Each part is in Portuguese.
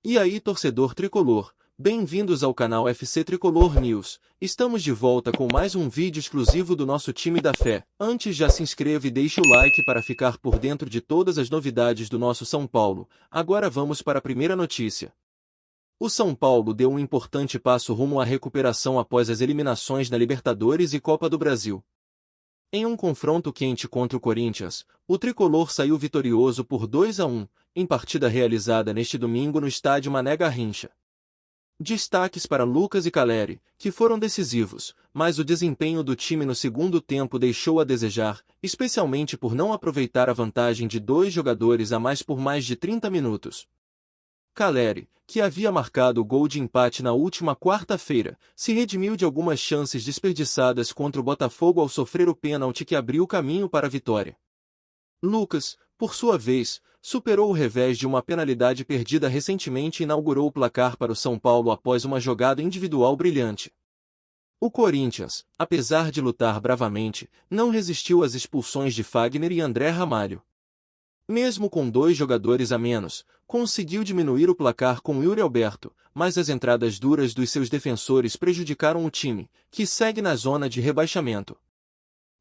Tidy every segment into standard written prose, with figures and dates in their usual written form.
E aí, torcedor tricolor, bem-vindos ao canal FC Tricolor News. Estamos de volta com mais um vídeo exclusivo do nosso time da fé. Antes, já se inscreva e deixe o like para ficar por dentro de todas as novidades do nosso São Paulo. Agora vamos para a primeira notícia. O São Paulo deu um importante passo rumo à recuperação após as eliminações na Libertadores e Copa do Brasil. Em um confronto quente contra o Corinthians, o tricolor saiu vitorioso por 2-1, em partida realizada neste domingo no estádio Mané Garrincha. Destaques para Lucas e Caleri, que foram decisivos, mas o desempenho do time no segundo tempo deixou a desejar, especialmente por não aproveitar a vantagem de dois jogadores a mais por mais de 30 minutos. Caleri, que havia marcado o gol de empate na última quarta-feira, se redimiu de algumas chances desperdiçadas contra o Botafogo ao sofrer o pênalti que abriu o caminho para a vitória. Lucas, por sua vez, superou o revés de uma penalidade perdida recentemente e inaugurou o placar para o São Paulo após uma jogada individual brilhante. O Corinthians, apesar de lutar bravamente, não resistiu às expulsões de Fagner e André Ramalho. Mesmo com dois jogadores a menos, conseguiu diminuir o placar com Yuri Alberto, mas as entradas duras dos seus defensores prejudicaram o time, que segue na zona de rebaixamento.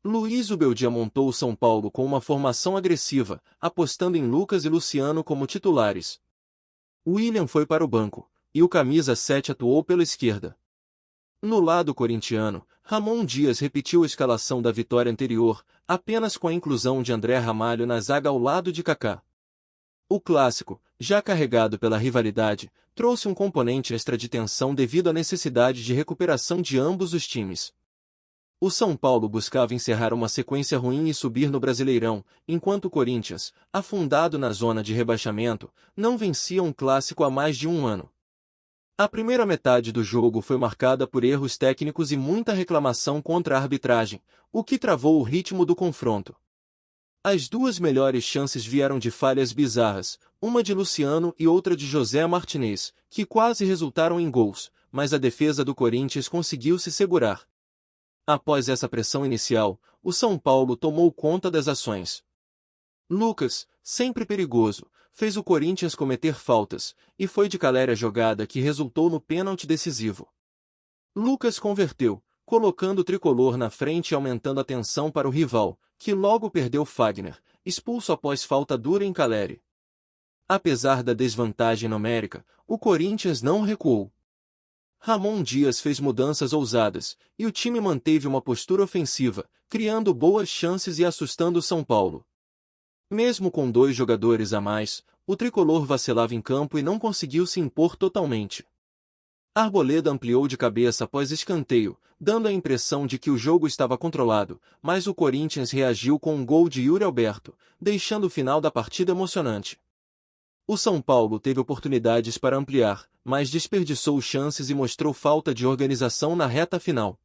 Luiz Ubeldia montou o São Paulo com uma formação agressiva, apostando em Lucas e Luciano como titulares. William foi para o banco, e o camisa 7 atuou pela esquerda. No lado corintiano, Ramon Dias repetiu a escalação da vitória anterior, apenas com a inclusão de André Ramalho na zaga ao lado de Kaká. O clássico, já carregado pela rivalidade, trouxe um componente extra de tensão devido à necessidade de recuperação de ambos os times. O São Paulo buscava encerrar uma sequência ruim e subir no Brasileirão, enquanto o Corinthians, afundado na zona de rebaixamento, não vencia um clássico há mais de um ano. A primeira metade do jogo foi marcada por erros técnicos e muita reclamação contra a arbitragem, o que travou o ritmo do confronto. As duas melhores chances vieram de falhas bizarras, uma de Luciano e outra de José Martinez, que quase resultaram em gols, mas a defesa do Corinthians conseguiu se segurar. Após essa pressão inicial, o São Paulo tomou conta das ações. Lucas, sempre perigoso, fez o Corinthians cometer faltas, e foi de Caleri a jogada que resultou no pênalti decisivo. Lucas converteu, colocando o tricolor na frente e aumentando a tensão para o rival, que logo perdeu Fagner, expulso após falta dura em Caleri. Apesar da desvantagem numérica, o Corinthians não recuou. Ramon Dias fez mudanças ousadas, e o time manteve uma postura ofensiva, criando boas chances e assustando o São Paulo. Mesmo com dois jogadores a mais, o tricolor vacilava em campo e não conseguiu se impor totalmente. Arboleda ampliou de cabeça após escanteio, dando a impressão de que o jogo estava controlado, mas o Corinthians reagiu com um gol de Yuri Alberto, deixando o final da partida emocionante. O São Paulo teve oportunidades para ampliar, mas desperdiçou chances e mostrou falta de organização na reta final.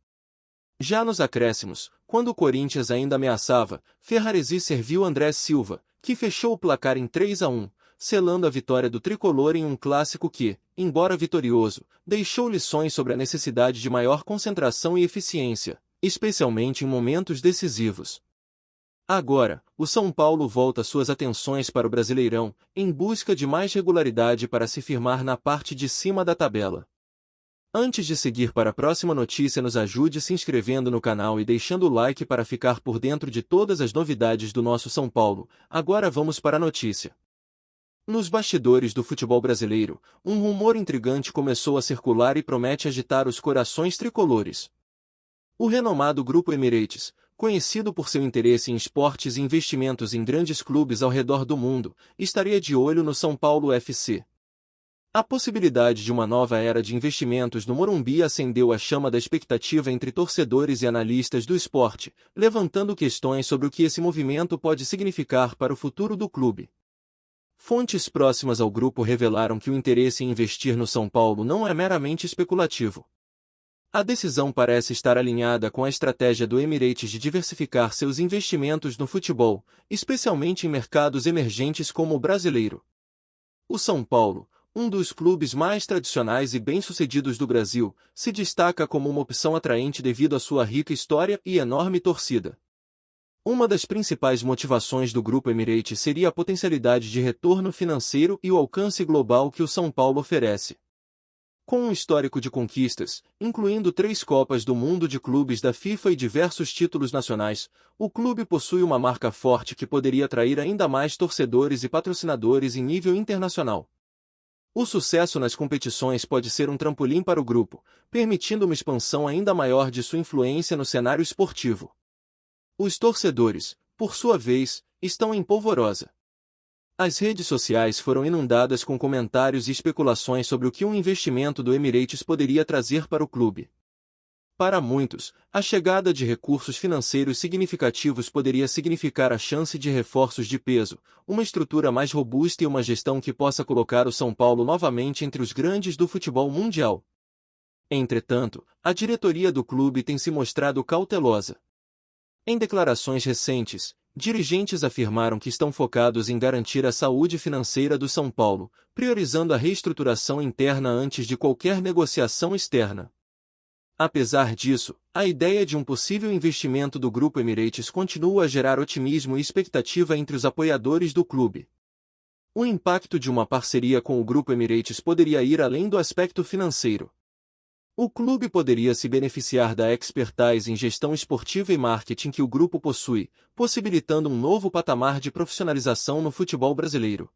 Já nos acréscimos, quando o Corinthians ainda ameaçava, Ferraresi serviu André Silva, que fechou o placar em 3-1, selando a vitória do tricolor em um clássico que, embora vitorioso, deixou lições sobre a necessidade de maior concentração e eficiência, especialmente em momentos decisivos. Agora, o São Paulo volta suas atenções para o Brasileirão, em busca de mais regularidade para se firmar na parte de cima da tabela. Antes de seguir para a próxima notícia, nos ajude se inscrevendo no canal e deixando o like para ficar por dentro de todas as novidades do nosso São Paulo. Agora vamos para a notícia. Nos bastidores do futebol brasileiro, um rumor intrigante começou a circular e promete agitar os corações tricolores. O renomado Grupo Emirates, conhecido por seu interesse em esportes e investimentos em grandes clubes ao redor do mundo, estaria de olho no São Paulo FC. A possibilidade de uma nova era de investimentos no Morumbi acendeu a chama da expectativa entre torcedores e analistas do esporte, levantando questões sobre o que esse movimento pode significar para o futuro do clube. Fontes próximas ao grupo revelaram que o interesse em investir no São Paulo não é meramente especulativo. A decisão parece estar alinhada com a estratégia do Emirates de diversificar seus investimentos no futebol, especialmente em mercados emergentes como o brasileiro. O São Paulo, um dos clubes mais tradicionais e bem-sucedidos do Brasil, se destaca como uma opção atraente devido à sua rica história e enorme torcida. Uma das principais motivações do Grupo Emirates seria a potencialidade de retorno financeiro e o alcance global que o São Paulo oferece. Com um histórico de conquistas, incluindo 3 Copas do Mundo de clubes da FIFA e diversos títulos nacionais, o clube possui uma marca forte que poderia atrair ainda mais torcedores e patrocinadores em nível internacional. O sucesso nas competições pode ser um trampolim para o grupo, permitindo uma expansão ainda maior de sua influência no cenário esportivo. Os torcedores, por sua vez, estão em polvorosa. As redes sociais foram inundadas com comentários e especulações sobre o que um investimento do Emirates poderia trazer para o clube. Para muitos, a chegada de recursos financeiros significativos poderia significar a chance de reforços de peso, uma estrutura mais robusta e uma gestão que possa colocar o São Paulo novamente entre os grandes do futebol mundial. Entretanto, a diretoria do clube tem se mostrado cautelosa. Em declarações recentes, dirigentes afirmaram que estão focados em garantir a saúde financeira do São Paulo, priorizando a reestruturação interna antes de qualquer negociação externa. Apesar disso, a ideia de um possível investimento do Grupo Emirates continua a gerar otimismo e expectativa entre os apoiadores do clube. O impacto de uma parceria com o Grupo Emirates poderia ir além do aspecto financeiro. O clube poderia se beneficiar da expertise em gestão esportiva e marketing que o grupo possui, possibilitando um novo patamar de profissionalização no futebol brasileiro.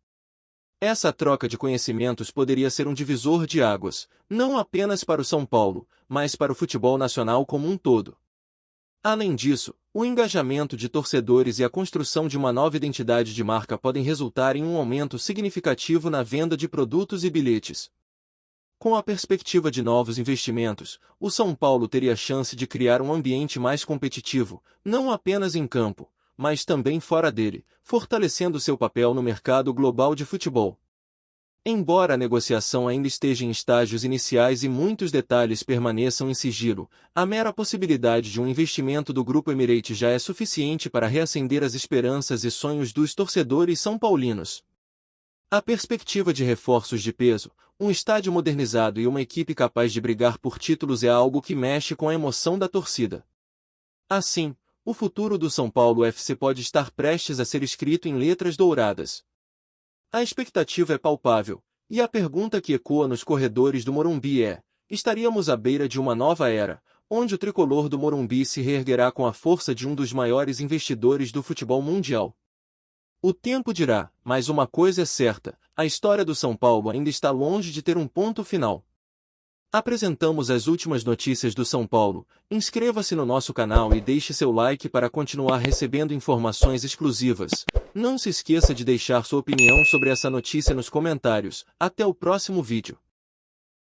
Essa troca de conhecimentos poderia ser um divisor de águas, não apenas para o São Paulo, mas para o futebol nacional como um todo. Além disso, o engajamento de torcedores e a construção de uma nova identidade de marca podem resultar em um aumento significativo na venda de produtos e bilhetes. Com a perspectiva de novos investimentos, o São Paulo teria a chance de criar um ambiente mais competitivo, não apenas em campo, mas também fora dele, fortalecendo seu papel no mercado global de futebol. Embora a negociação ainda esteja em estágios iniciais e muitos detalhes permaneçam em sigilo, a mera possibilidade de um investimento do Grupo Emirates já é suficiente para reacender as esperanças e sonhos dos torcedores são-paulinos. A perspectiva de reforços de peso, um estádio modernizado e uma equipe capaz de brigar por títulos é algo que mexe com a emoção da torcida. Assim, o futuro do São Paulo FC pode estar prestes a ser escrito em letras douradas. A expectativa é palpável, e a pergunta que ecoa nos corredores do Morumbi é: estaríamos à beira de uma nova era, onde o tricolor do Morumbi se reerguerá com a força de um dos maiores investidores do futebol mundial? O tempo dirá, mas uma coisa é certa, a história do São Paulo ainda está longe de ter um ponto final. Apresentamos as últimas notícias do São Paulo. Inscreva-se no nosso canal e deixe seu like para continuar recebendo informações exclusivas. Não se esqueça de deixar sua opinião sobre essa notícia nos comentários. Até o próximo vídeo.